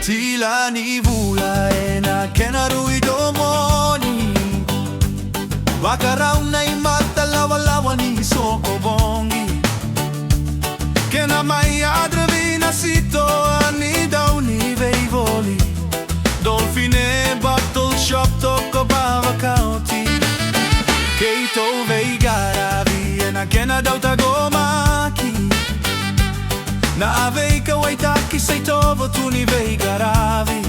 Sila ni vula na kenaru idomoni Wakarau na imata lawa ni sokobongi Kena mai adravina sito ani daw ni veivoli Dolfine bottle shop toko bava kauti Keito veigaravi na kena daw tagomaki Na avei ka waitaki sei tovo tu ni veigaravi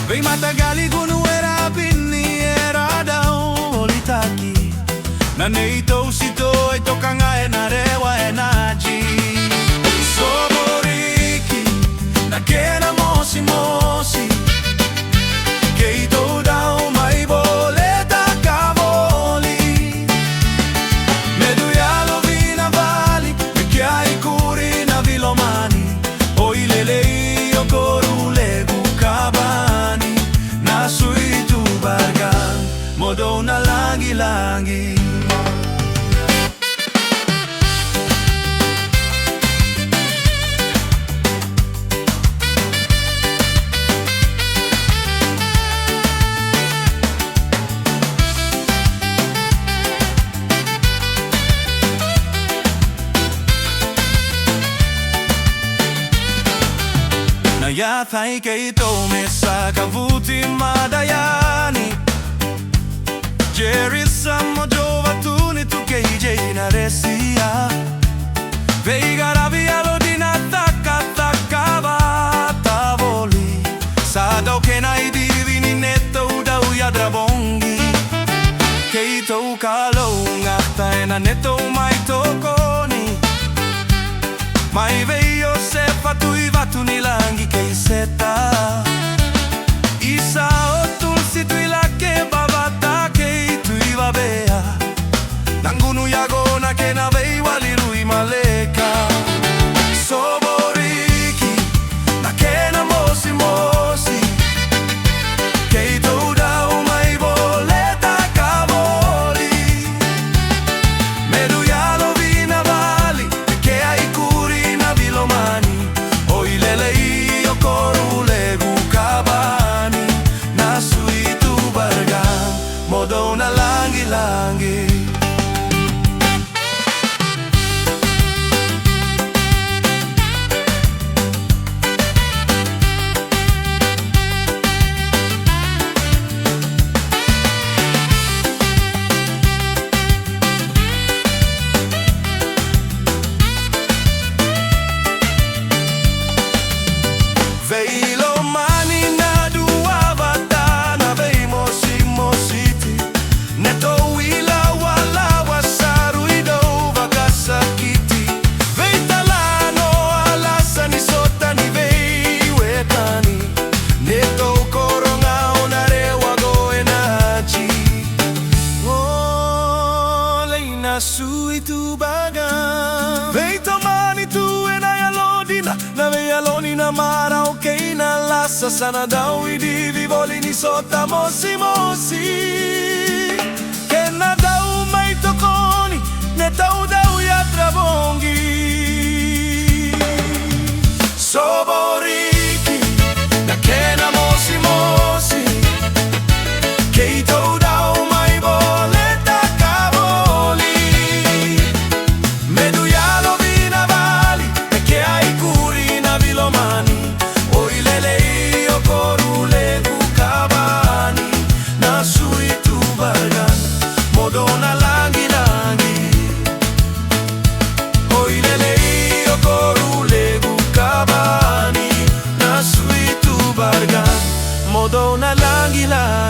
Vei matagali gunu era pinni era daw olitaki Na neito sito e tokanga e na rewa e naji Soboriki na kena mosi mosi Keito daw mai boleta cavoli Medu yalo vina vali me chiai curi na vilomani O ilelei o corule gukabani Na Suituba modo na langi-langi Yathai keito mesa kavuti madayani Jerisa mojova tuni tu keije na resia Veigaravi alodina taka vatavoli Sado kenai divini netto da uya drabongi Keito kalonga taena netto mai tokoni Mai veio sepa tu ivatu ni langi keiseta Isa o tulsi tu ilake babata kei tu ivabea Nangunu yagona ke na vei walirui maleka Soboriki na kena mosi mosi Kei touda umai boleta cavoli Medu yalo vina vali ke ai curi na vilomani O ilelei o corule gukabani Na Suituba modo na langi-langi Veilo mani na dua vata na vei mosi mositi Neto wila wala wasaru ido vakasakiti Vei talano alasa ni sota ni vei wetani Neto koronga onarewa goe nachi Oh, leina Suituba Vei tomani tu e na yalodina Na vei alonina mara okay na lasa sana daw idivi volini sota mosi mosi Kena daw mai tokoni ne tau daw ya trabongi Soboriki na kena mosi mosi Keito daw mai boleta cavoli Medu yalo vina vali e che ai curi na vilomani O ilelei o corule gukabani Na Suituba modo na langi-langi O ilelei o corule gukabani Na Suituba modo na langi-langi